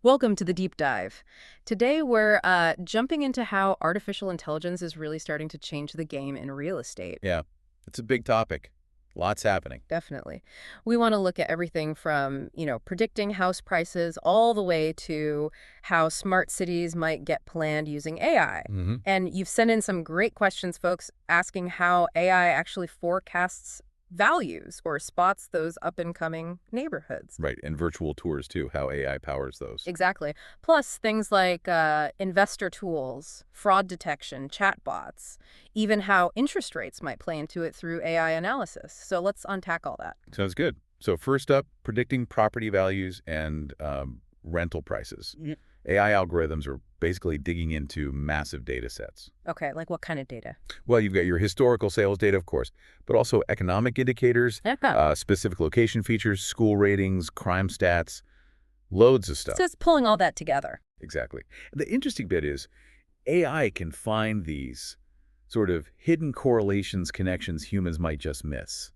Welcome to the deep dive. Today we're jumping into how artificial intelligence is really starting to change the game in real estate. Yeah, it's a big topic. Lots happening. Definitely. We want to look at everything from, predicting house prices all the way to how smart cities might get planned using AI. hmm And you've sent in some great questions, folks, asking how AI actually forecasts values or spots those up-and-coming neighborhoods. Right, and virtual tours too, how AI powers those. Exactly. Plus things like investor tools, fraud detection, chatbots, even how interest rates might play into it through AI analysis. So let's unpack all that. Sounds good. So first up, predicting property values and rental prices. Mm. AI algorithms are basically digging into massive data sets. Okay, like what kind of data? Well, you've got your historical sales data, of course, but also economic indicators, Yeah. specific location features, school ratings, crime stats, loads of So stuff. it's pulling all that together. Exactly. The interesting bit is AI can find these sort of hidden correlations, connections humans might just miss.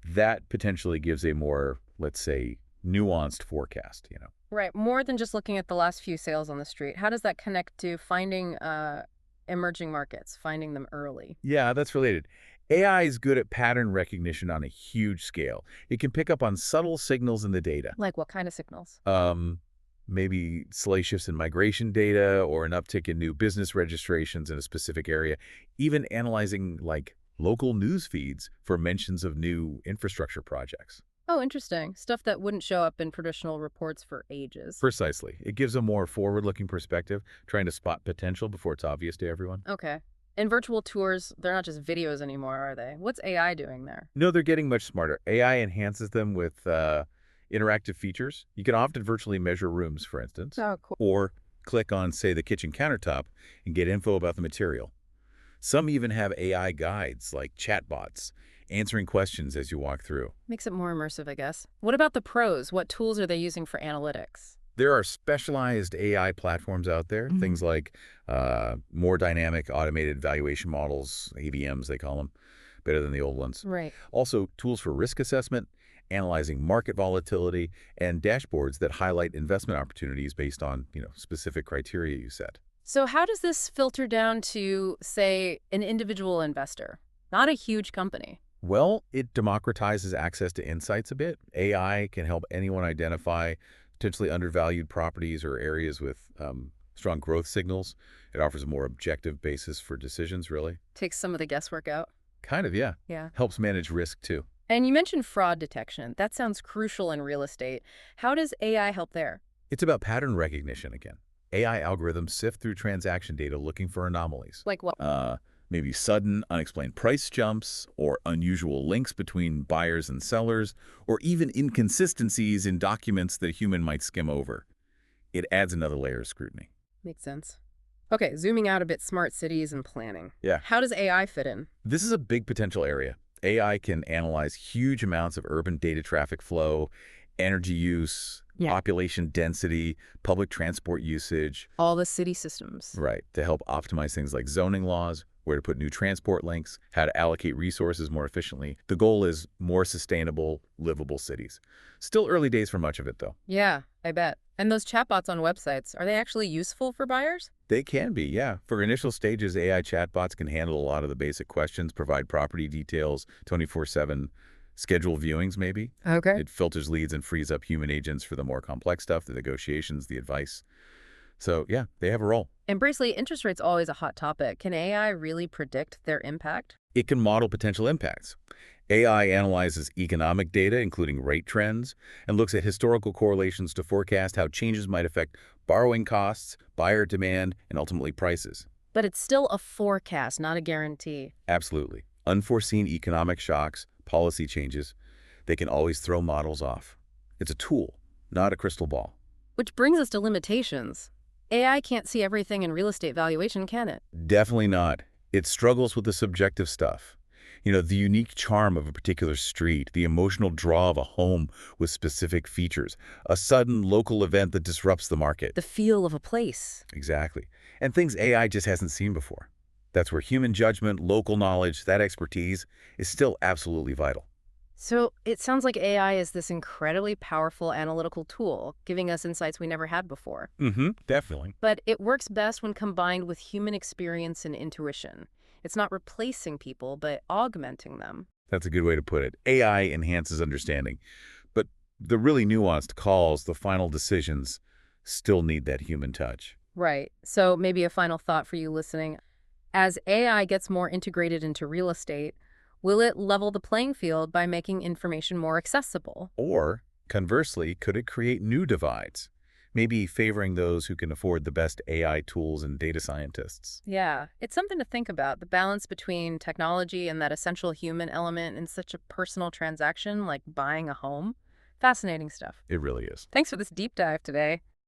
That potentially gives a more, let's say, nuanced forecast. Right. More than just looking at the last few sales on the street. How does that connect to finding emerging markets, finding them early? Yeah, that's related. AI is good at pattern recognition on a huge scale. It can pick up on subtle signals in the data. Like what kind of signals? Um, Maybe slight shifts in migration data or an uptick in new business registrations in a specific area, even analyzing like local news feeds for mentions of new infrastructure projects. Oh, interesting. Stuff that wouldn't show up in traditional reports for ages. Precisely. It gives a more forward-looking perspective, trying to spot potential before it's obvious to everyone. Okay. And virtual tours, they're not just videos anymore, are they? What's AI doing there? No, they're getting much smarter. AI enhances them with interactive features. You can often virtually measure rooms, for instance, Oh, cool. or click on, say, the kitchen countertop and get info about the material. Some even have AI guides, like chatbots, answering questions as you walk through. Makes it more immersive, I guess. What about the pros? What tools are they using for analytics? There are specialized AI platforms out there, Mhm. things like more dynamic automated valuation models, AVMs they call them, better than the old ones. Right. Also, tools for risk assessment, analyzing market volatility, and dashboards that highlight investment opportunities based on, specific criteria you set. So how does this filter down to, say, an individual investor? Not a huge company. Well, it democratizes access to insights a bit. AI can help anyone identify potentially undervalued properties or areas with strong growth signals. It offers a more objective basis for decisions, really. Takes some of the guesswork out. Kind of, yeah. Yeah. Helps manage risk, too. And you mentioned fraud detection. That sounds crucial in real estate. How does AI help there? It's about pattern recognition again. AI algorithms sift through transaction data looking for anomalies. Like what? Uh, Maybe sudden, unexplained price jumps, or unusual links between buyers and sellers, or even inconsistencies in documents that a human might skim over. It adds another layer of scrutiny. Makes sense. Okay, zooming out a bit, smart cities and planning. Yeah. How does AI fit in? This is a big potential area. AI can analyze huge amounts of urban data traffic flow, energy use, Yeah. population density, public transport usage, All the city systems. right, to help optimize things like zoning laws, where to put new transport links, how to allocate resources more efficiently. The goal is more sustainable, livable cities. Still early days for much of it, though. Yeah, I bet. And those chatbots on websites, are they actually useful for buyers? They can be, yeah. For initial stages, AI chatbots can handle a lot of the basic questions, provide property details, 24/7 schedule viewings, maybe. Okay. It filters leads and frees up human agents for the more complex stuff, the negotiations, the advice. So, yeah, they have a role. And Bracely, interest rate's always a hot topic. Can AI really predict their impact? It can model potential impacts. AI analyzes economic data, including rate trends, and looks at historical correlations to forecast how changes might affect borrowing costs, buyer demand, and ultimately prices. But it's still a forecast, not a guarantee. Absolutely. Unforeseen economic shocks, policy changes, they can always throw models off. It's a tool, not a crystal ball. Which brings us to limitations. AI can't see everything in real estate valuation, can it? Definitely not. It struggles with the subjective stuff. The unique charm of a particular street, the emotional draw of a home with specific features, a sudden local event that disrupts the market. The feel of a place. Exactly. And things AI just hasn't seen before. That's where human judgment, local knowledge, that expertise is still absolutely vital. So it sounds like AI is this incredibly powerful analytical tool, giving us insights we never had before. Mm-hmm, definitely. But it works best when combined with human experience and intuition. It's not replacing people, but augmenting them. That's a good way to put it. AI enhances understanding, but the really nuanced calls, the final decisions, still need that human touch. Right. So maybe a final thought for you listening. As AI gets more integrated into real estate, will it level the playing field by making information more accessible? Or, conversely, could it create new divides, maybe favoring those who can afford the best AI tools and data scientists? Yeah, it's something to think about, the balance between technology and that essential human element in such a personal transaction like buying a home. Fascinating stuff. It really is. Thanks for this deep dive today.